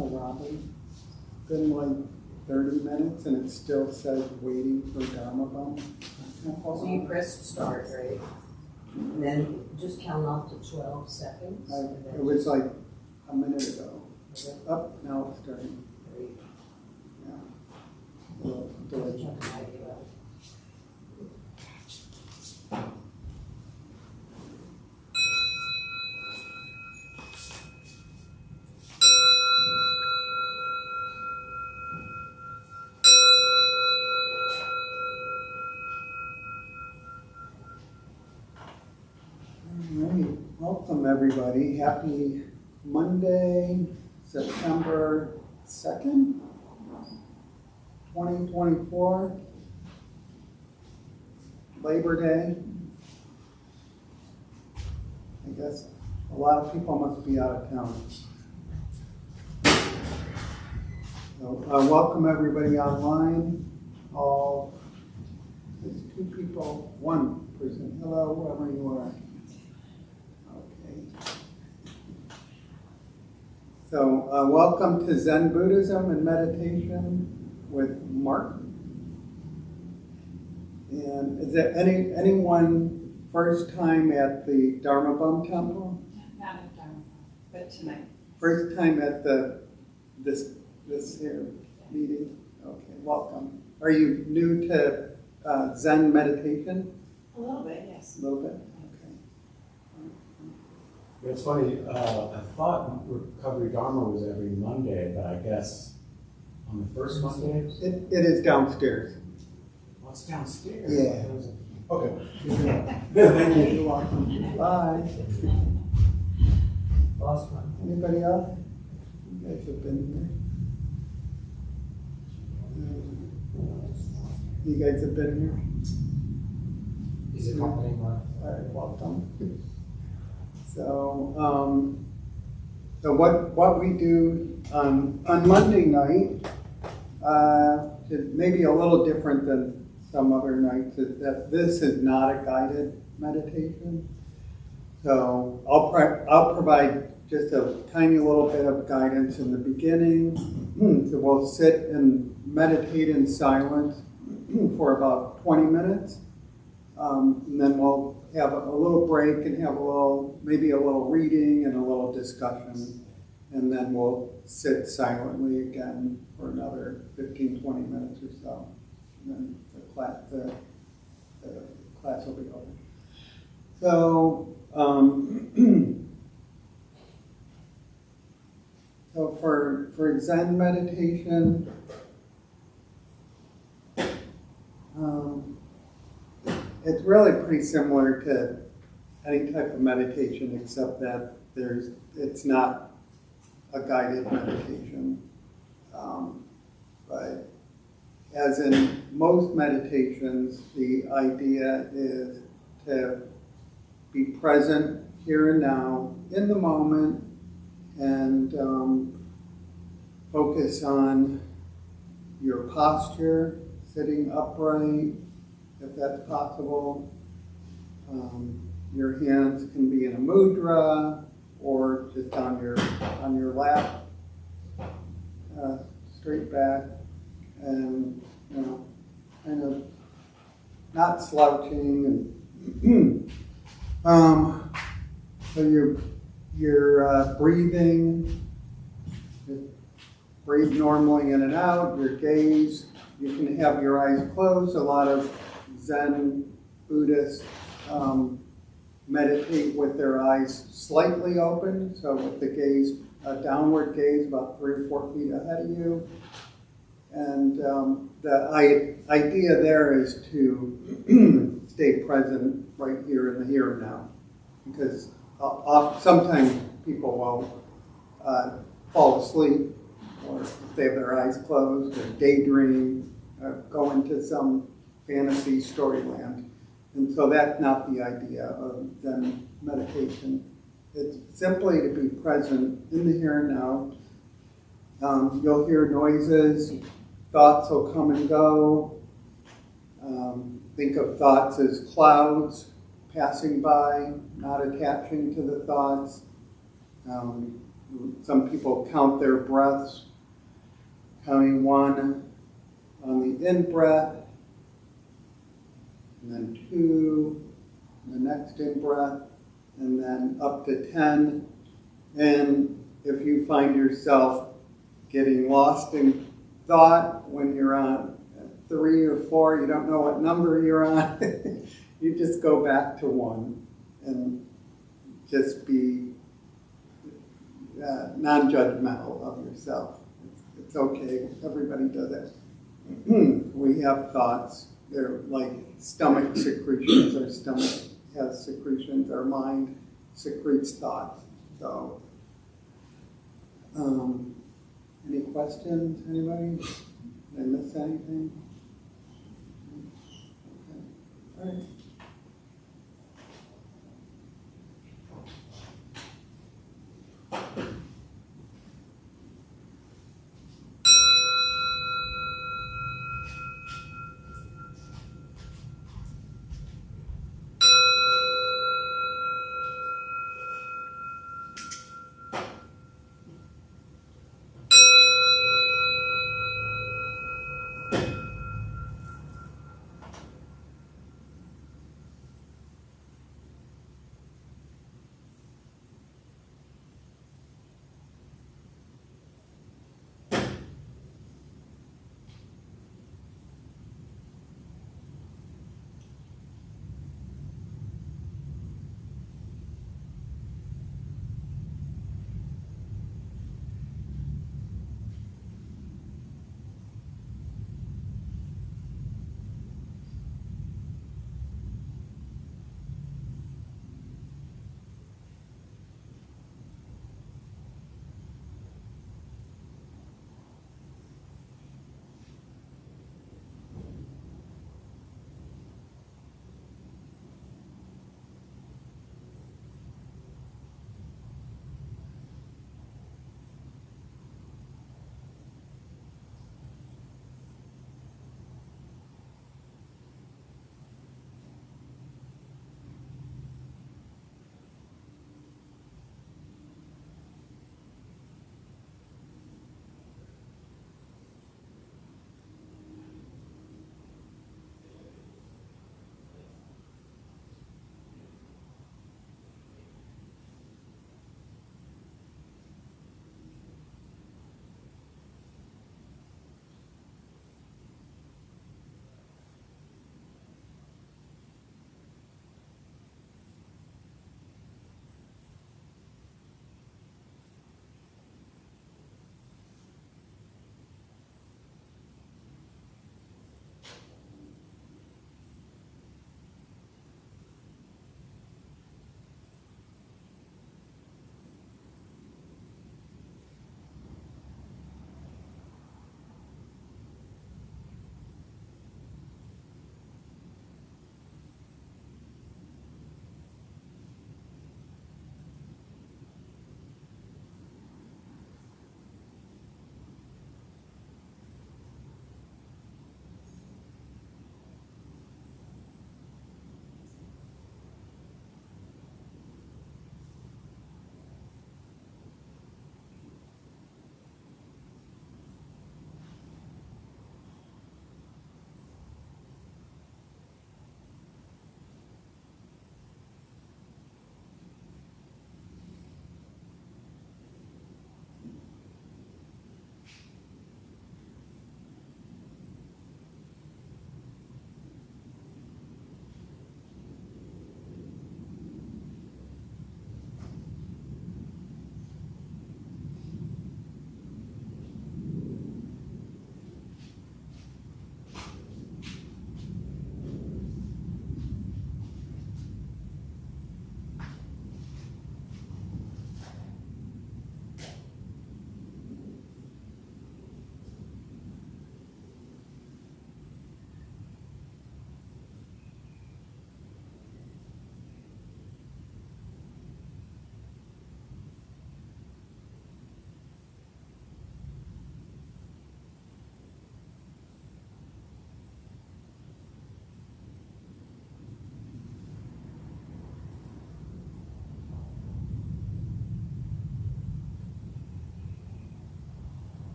Oh, Robin. Been like 30 minutes and it still says waiting for Domann. So you press start, right? And then just count off to 12 seconds. It was like a minute ago. Up, now it's starting. Yeah. So, Alright, welcome everybody. Happy Monday, September 2nd, 2024, Labor Day. I guess a lot of people must be out of town. So, welcome everybody online. There's two people, one person. Hello, whoever you are. So, welcome to Zen Buddhism and Meditation with Mark. And is there anyone first time at the Dharma Bum Temple? Not at Dharma, but tonight. First time at this here meeting? Okay, welcome. Are you new to Zen meditation? A little bit, yes. A little bit? It's funny, I thought Recovery Dharma was every Monday, but I guess on the first Monday? It is downstairs. Well, it's downstairs. Yeah. Okay. Thank you. You're welcome. Bye. Last one. Anybody else? You guys have been here? You guys have been here? Is it happening? All right, welcome. So what we do on Monday night is maybe a little different than some other nights. Is that this is not a guided meditation. So I'll provide just a tiny little bit of guidance in the beginning. So we'll sit and meditate in silence for about 20 minutes. And then we'll have a little break and have maybe a little reading and a little discussion. And then we'll sit silently again for another 15, 20 minutes or so. And then the class will be over. So, so for Zen meditation, it's really pretty similar to any type of meditation, except that it's not a guided meditation. But as in most meditations, the idea is to be present here and now in the moment and focus on your posture, sitting upright, if that's possible. Your hands can be in a mudra or just on your lap, straight back, and kind of not slouching. And so you're breathing. Just breathe normally in and out. Your gaze. You can have your eyes closed. A lot of Zen Buddhists meditate with their eyes slightly open, so with the gaze, a downward gaze about 3 or 4 feet ahead of you. And the idea there is to stay present right here in the here and now, because sometimes people will fall asleep, or if they have their eyes closed, or daydream, or go into some fantasy storyland. And so that's not the idea of Zen meditation. It's simply to be present in the here and now. You'll hear noises, thoughts will come and go. Think of thoughts as clouds passing by, not attaching to the thoughts. Some people count their breaths, counting 1 on the in-breath, and then 2, the next in-breath, and then up to 10. And if you find yourself getting lost in thought when you're on 3 or 4, you don't know what number you're on, you just go back to 1 and just be non-judgmental of yourself. It's okay, everybody does it. We have thoughts, they're like stomach secretions. Our stomach has secretions, our mind secretes thoughts. So, any questions, anybody? Did I miss anything? Okay. All right.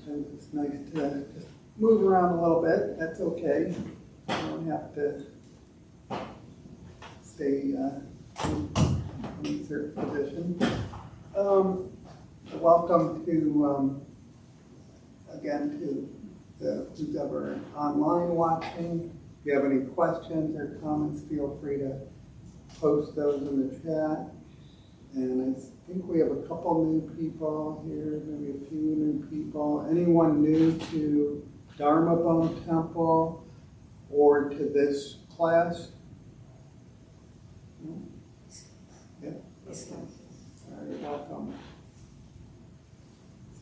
And it's nice to just move around a little bit. That's okay. You don't have to stay in a certain position. Welcome to, again, to who's ever online watching. If you have any questions or comments, feel free to post those in the chat. And I think we have a couple new people here, maybe a few new people. Anyone new to Dharma Bone Temple or to this class? No? Yeah. Okay. All right, welcome.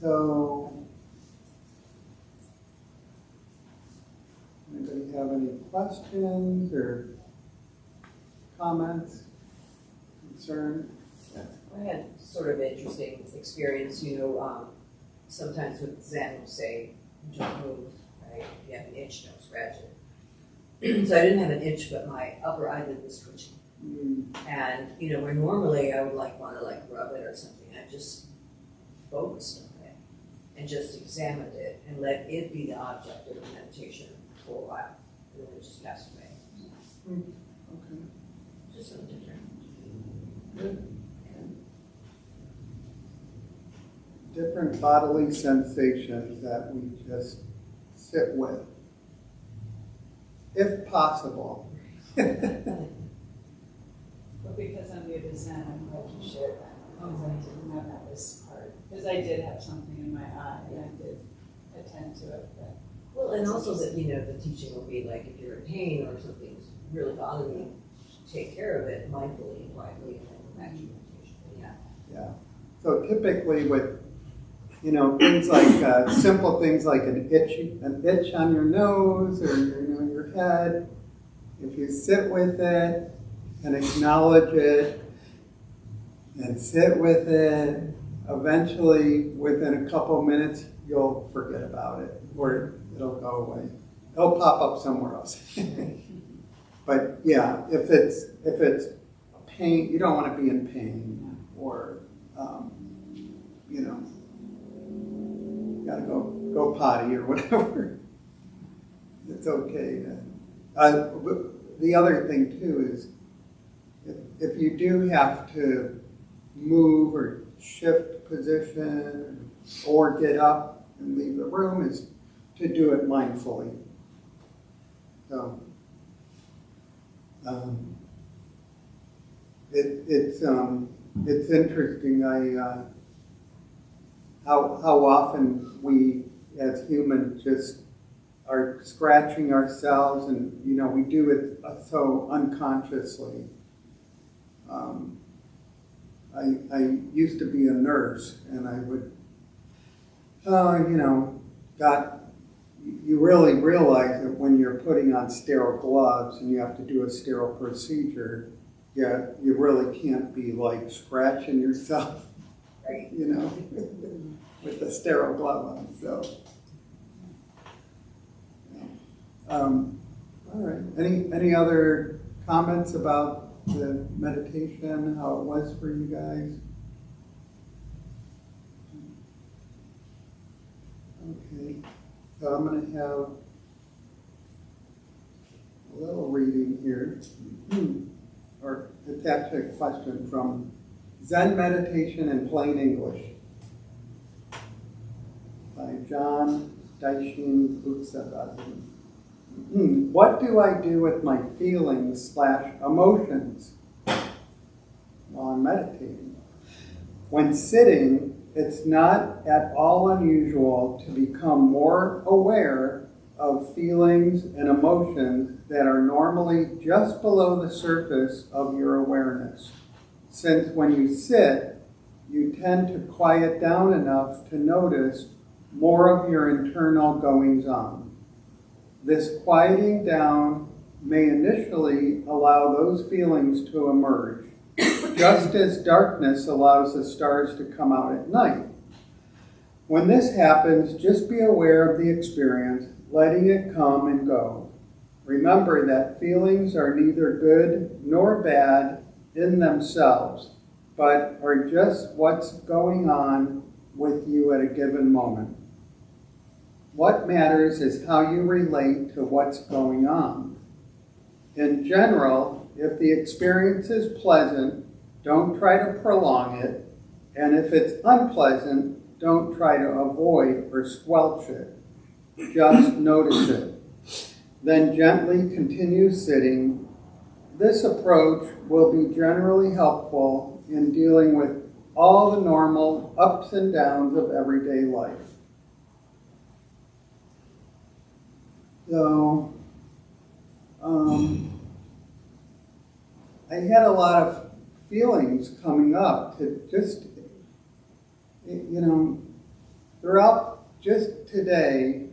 So, anybody have any questions or comments, concerns? I had sort of interesting experience, sometimes with Zen will say, don't move, right? If you have an itch, don't scratch it. So I didn't have an itch, but my upper eyelid was twitching. And, where normally I would want to rub it or something, I just focused on it and just examined it and let it be the object of the meditation for a while. And then it just passed away. Okay. Just something different. Good. Different bodily sensations that we just sit with, if possible. But because I'm new to Zen, I'm glad you shared that. Because I didn't know that was part. Because I did have something in my eye and I did attend to it. But Well, and also that, the teaching will be if you're in pain or something's really bothering you, take care of it mindfully and quietly and then go back to your meditation. Yeah. So typically with, things like simple things like an itch on your nose or your head, if you sit with it and acknowledge it and sit with it, eventually within a couple minutes you'll forget about it or it'll go away. It'll pop up somewhere else. But yeah, if it's a pain, you don't want to be in pain or gotta go potty or whatever. It's okay. The other thing too is if you do have to move or shift position or get up and leave the room, is to do it mindfully. So it's interesting. How often we as humans just are scratching ourselves, and we do it so unconsciously. I used to be a nurse, and I would, you really realize that when you're putting on sterile gloves and you have to do a sterile procedure, you really can't be scratching yourself, Right. with the sterile glove on. So, all right. Any other comments about the meditation? How it was for you guys? Okay. So I'm going to have a little reading here, or it's actually a question from Zen Meditation in Plain English by John Daishin Butsudazi. What do I do with my feelings/emotions while I'm meditating? When sitting, it's not at all unusual to become more aware of feelings and emotions that are normally just below the surface of your awareness. Since when you sit, you tend to quiet down enough to notice more of your internal goings-on. This quieting down may initially allow those feelings to emerge, just as darkness allows the stars to come out at night. When this happens, just be aware of the experience, letting it come and go. Remember that feelings are neither good nor bad in themselves, but are just what's going on with you at a given moment. what matters is how you relate to what's going on. In general, if the experience is pleasant, don't try to prolong it, and if it's unpleasant, don't try to avoid or squelch it. Just notice it. Then gently continue sitting. This approach will be generally helpful in dealing with all the normal ups and downs of everyday life. So, I had a lot of feelings coming up to just, throughout just today,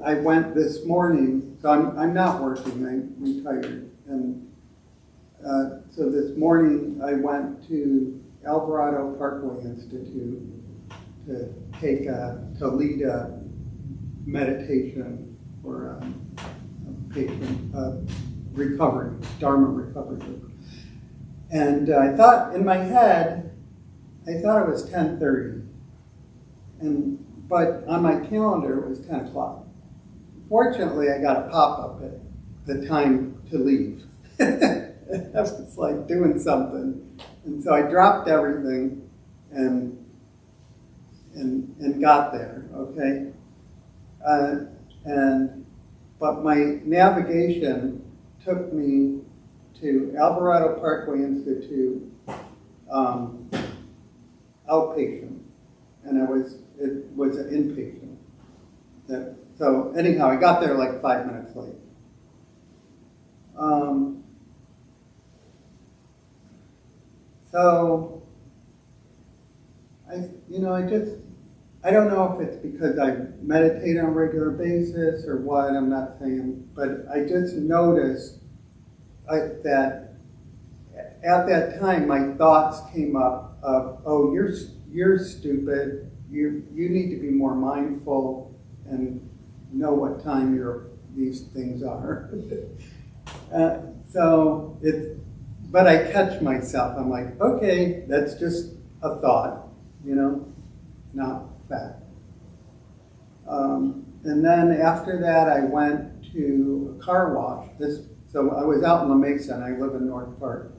I went this morning, so I'm not working, I'm retired, and so this morning I went to Alvarado Parkway Institute to lead a meditation for a patient, recovery, Dharma recovery group. And I thought, in my head, I thought it was 10:30. But on my calendar, it was 10 o'clock. Fortunately, I got a pop-up at the time to leave. I was like doing something. And so I dropped everything and got there, okay? But my navigation took me to Alvarado Parkway Institute, outpatient, and it was an inpatient. So anyhow, I got there like 5 minutes late. So I don't know if it's because I meditate on a regular basis or what, I'm not saying, but I just noticed that at that time my thoughts came up of, oh, you're stupid, you need to be more mindful and know what time these things are. But I catch myself, I'm like, okay, that's just a thought, not fact. And then after that, I went to a car wash. So I was out in La Mesa, and I live in North Park.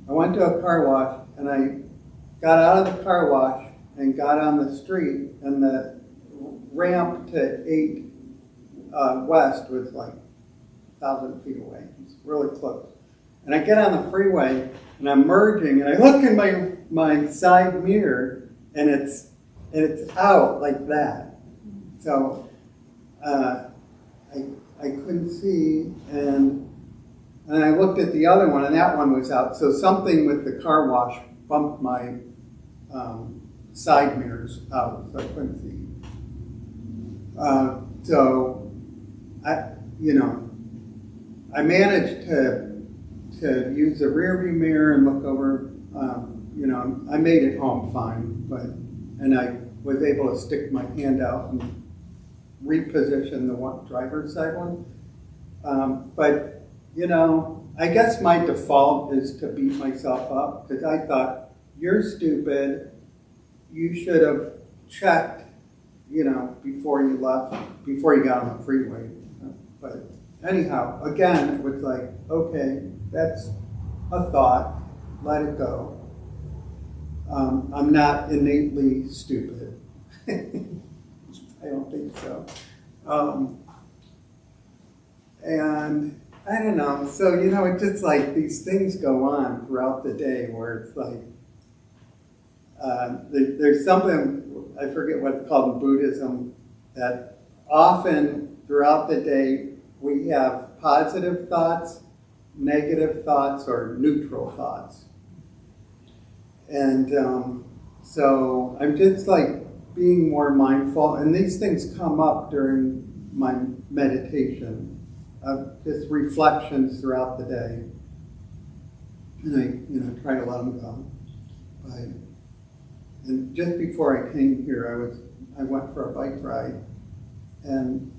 I went to a car wash, and I got out of the car wash and got on the street, and the ramp to 8 West was like 1,000 feet away. It's really close. And I get on the freeway, and I'm merging, and I look in my side mirror, and it's out like that. So I couldn't see, and I looked at the other one, and that one was out. So something with the car wash bumped my side mirrors out, so I couldn't see. So I managed to use the rear view mirror and look over. I made it home fine, and I was able to stick my hand out and reposition the driver's side one. But I guess my default is to beat myself up because I thought, you're stupid. You should have checked, before you left, before you got on the freeway. But anyhow, again, it was like, okay, that's a thought. Let it go. I'm not innately stupid. I don't think so. And I don't know. So, it's just like these things go on throughout the day where it's like, there's something, I forget what it's called in Buddhism, that often throughout the day we have positive thoughts, negative thoughts, or neutral thoughts. And so I'm just like being more mindful, and these things come up during my meditation, just reflections throughout the day, and I try to let them go. And just before I came here, I went for a bike ride, and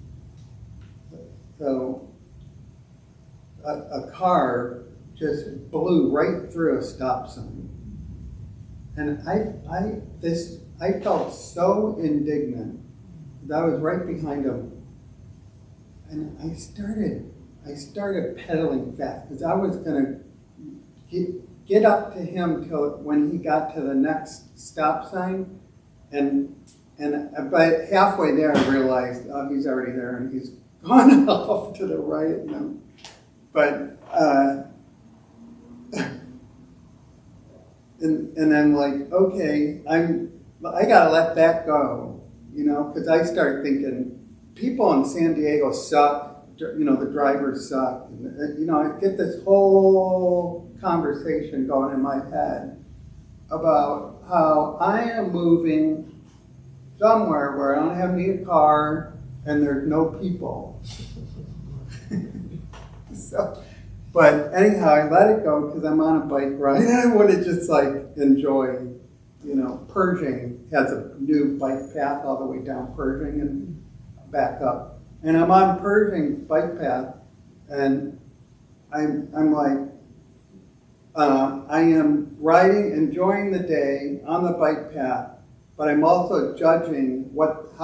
so a car just blew right through a stop sign. And I felt so indignant that I was right behind him. And I started pedaling fast because I was going to get up to him till when he got to the next stop sign. But halfway there I realized, oh, he's already there and he's gone off to the right. And I'm like, okay, I gotta let that go, because I start thinking people in San Diego suck, the drivers suck. And, I get this whole conversation going in my head about how I am moving somewhere where I don't have need a car and there's no people. But anyhow, I let it go because I'm on a bike ride and I want to just enjoy, Pershing has a new bike path all the way down Pershing and back up. And I'm on Pershing's bike path and I'm like, I am riding, enjoying the day on the bike path, but I'm also judging what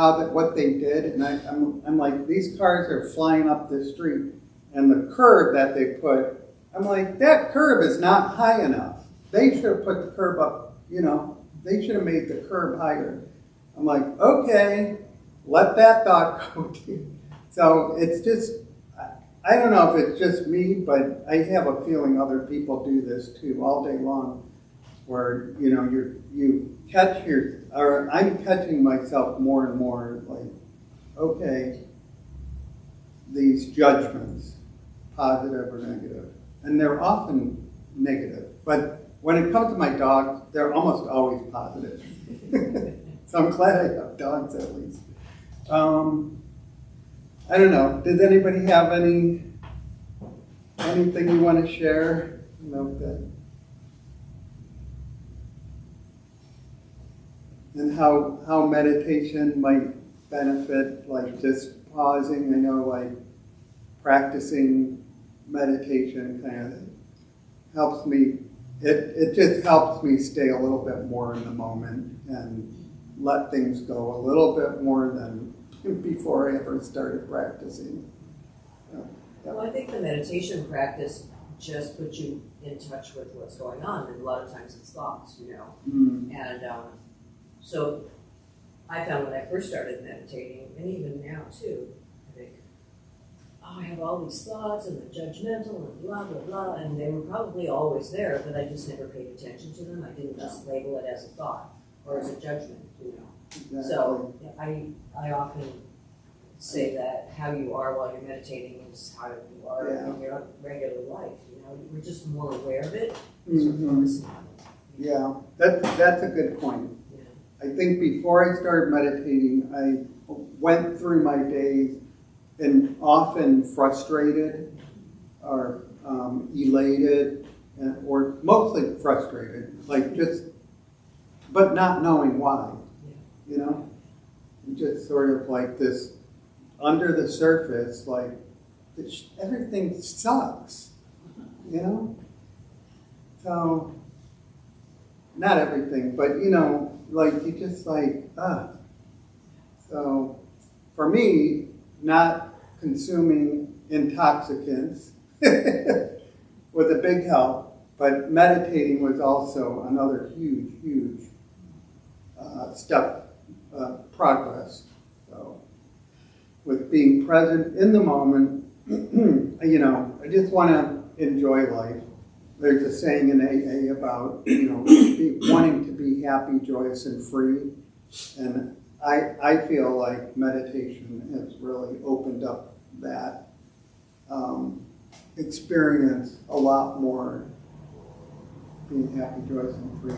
they did. And I'm like, these cars are flying up the street. And the curb that they put, I'm like, that curb is not high enough. They should have put the curb up, they should have made the curb higher. I'm like, okay, let that thought go too. So it's just, I don't know if it's just me, but I have a feeling other people do this too all day long, where, I'm catching myself more and more like, okay, these judgments, positive or negative. And they're often negative. But when it comes to my dogs, they're almost always positive. So I'm glad I have dogs at least. I don't know. Does anybody have anything you want to share about that? And how meditation might benefit, just pausing. I know practicing meditation kind of helps me. It just helps me stay a little bit more in the moment and let things go a little bit more than before I ever started practicing. Well, I think the meditation practice just puts you in touch with what's going on, and a lot of times it's thoughts, And so I found when I first started meditating, and even now too, I think, I have all these thoughts and they're judgmental and blah, blah, blah, and they were probably always there, but I just never paid attention to them. I didn't just label it as a thought or as a judgment, Exactly. So I often say that how you are while you're meditating is how you are in your regular life. We're just more aware of it. Mm-hmm. Yeah, that's a good point. Yeah. I think before I started meditating, I went through my days and often frustrated or elated, or mostly frustrated, but not knowing why. Just sort of this under the surface, everything sucks, So, not everything, but you just So, for me, not consuming intoxicants was a big help, but meditating was also another huge step progress. So, with being present in the moment, I just want to enjoy life. There's a saying in AA about, wanting to be happy, joyous, and free. And I feel like meditation has really opened up that experience a lot more, being happy, joyous, and free,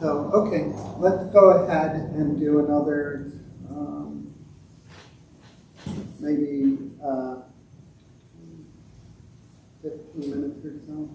So, okay, let's go ahead and do another, maybe 15 minutes or so.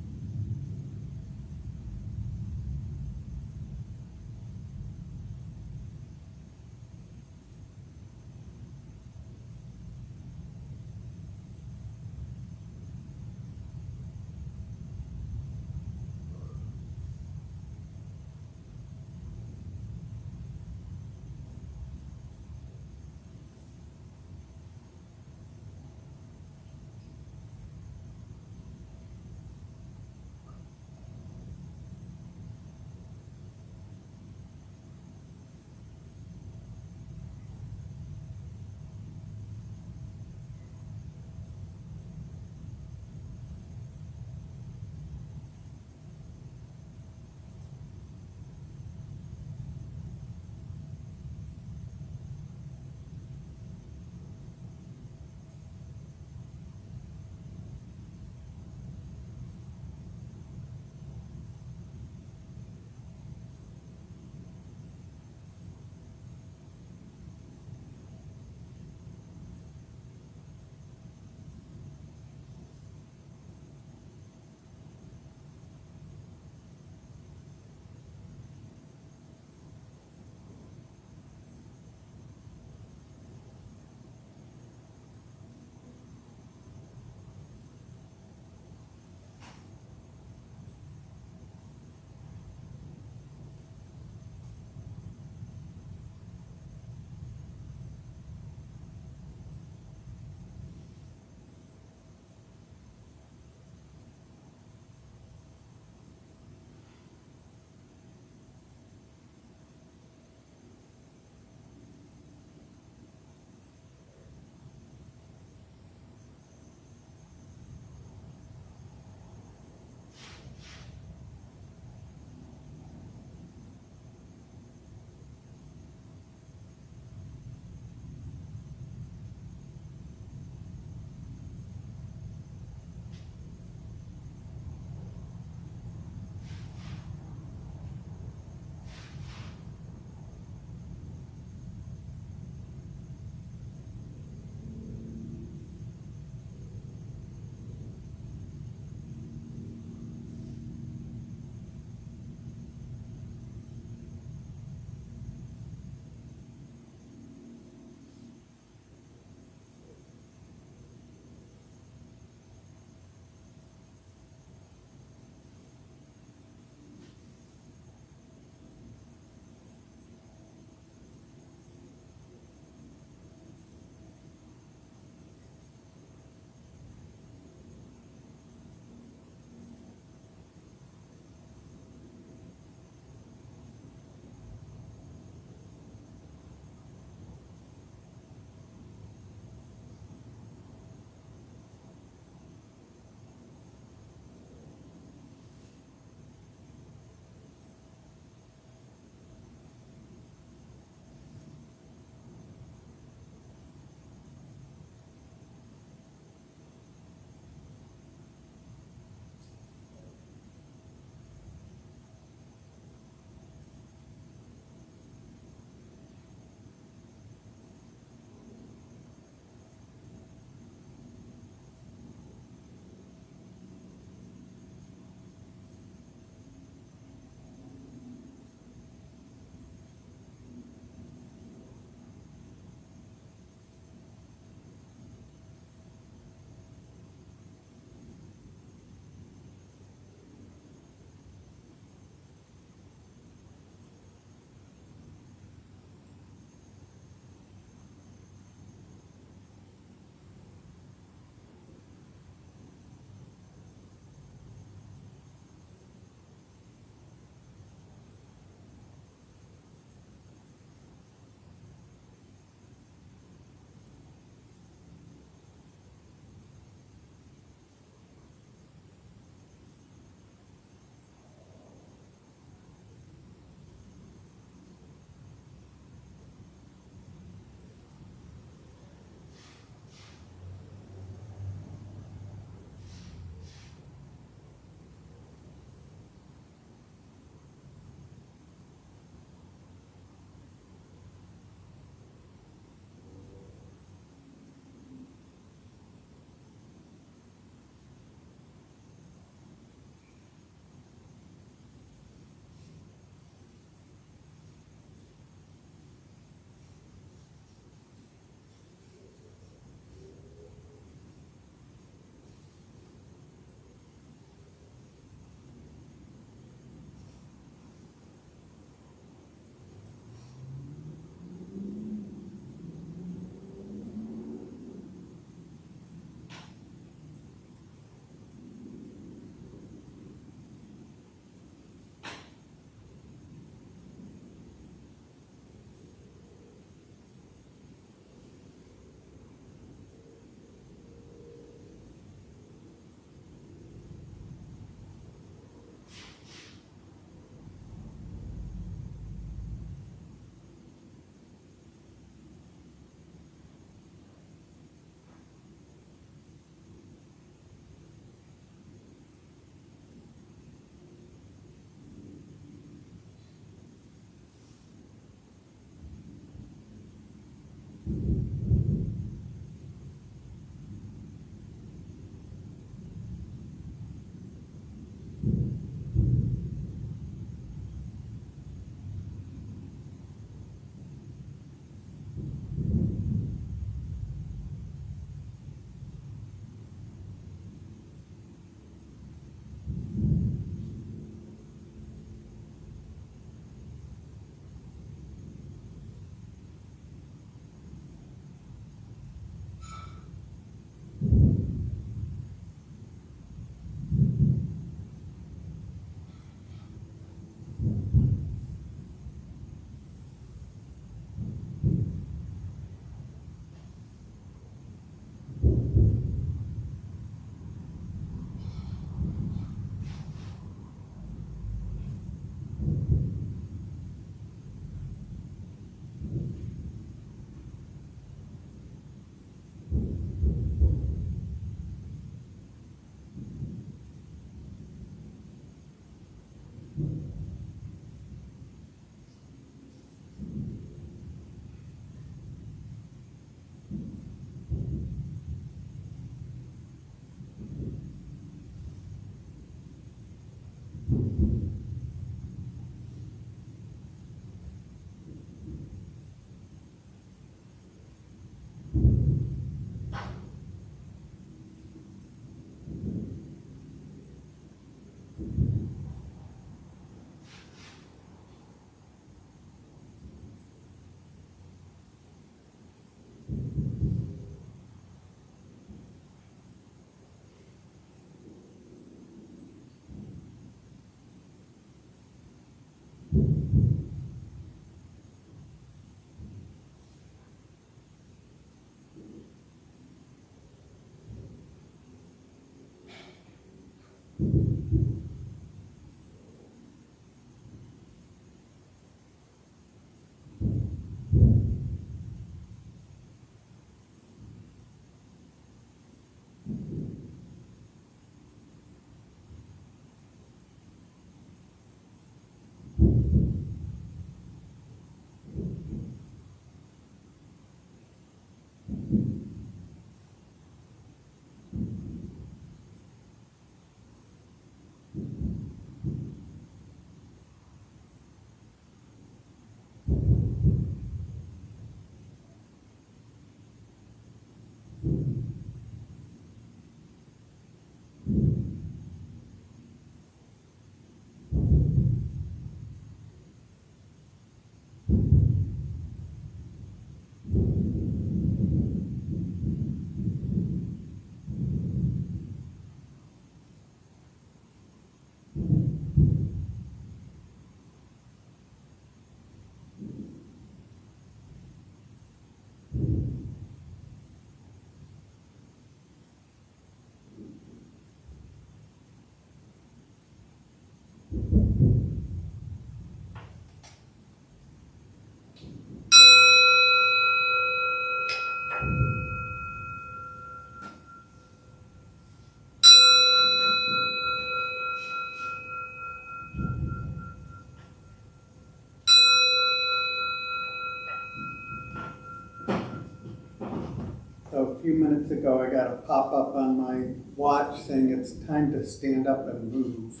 So a few minutes ago, I got a pop-up on my watch saying it's time to stand up and move.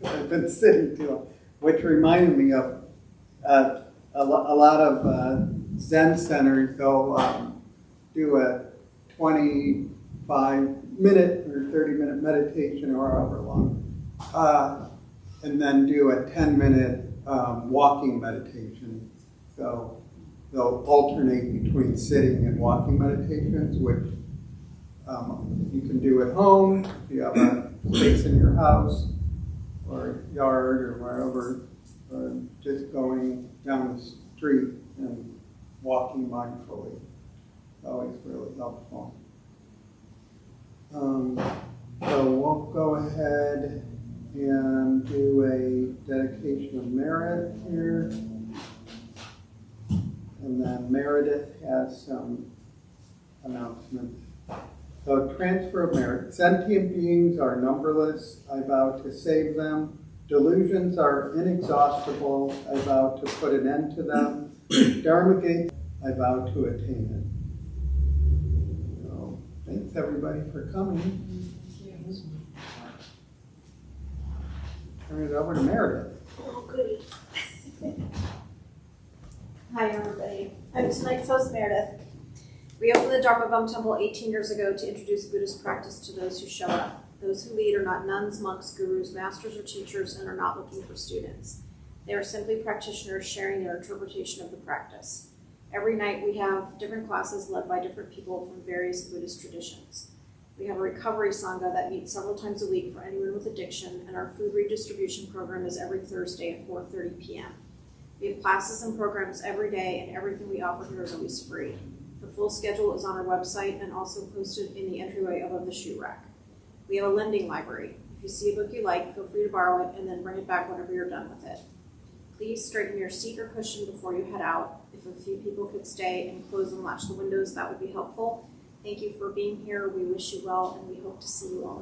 I've been sitting too long, which reminded me of a lot of Zen centers. They'll do a 25-minute or 30-minute meditation or however long, and then do a 10-minute walking meditation. So they'll alternate between sitting and walking meditations, which you can do at home if you have a space in your house or yard or wherever, or just going down the street and walking mindfully. It's always really helpful. So we'll go ahead and do a dedication of merit here. And then Meredith has some announcements. So transfer of merit. Sentient beings are numberless. I vow to save them. Delusions are inexhaustible. I vow to put an end to them. Dharma gate. I vow to attain it. So thanks everybody for coming. Turn it over to Meredith. Oh, goody. Hi, everybody. I'm tonight's host, Meredith. We opened the Dharma Bum Temple 18 years ago to introduce Buddhist practice to those who show up. Those who lead are not nuns, monks, gurus, masters, or teachers, and are not looking for students. They are simply practitioners sharing their interpretation of the practice. Every night we have different classes led by different people from various Buddhist traditions. We have a recovery sangha that meets several times a week for anyone with addiction, and our food redistribution program is every Thursday at 4:30 p.m. We have classes and programs every day, and everything we offer here is always free. The full schedule is on our website and also posted in the entryway above the shoe rack. We have a lending library. If you see a book you like, feel free to borrow it and then bring it back whenever you're done with it. Please straighten your seat or cushion before you head out. If a few people could stay and close and latch the windows, that would be helpful. Thank you for being here. We wish you well, and we hope to see you all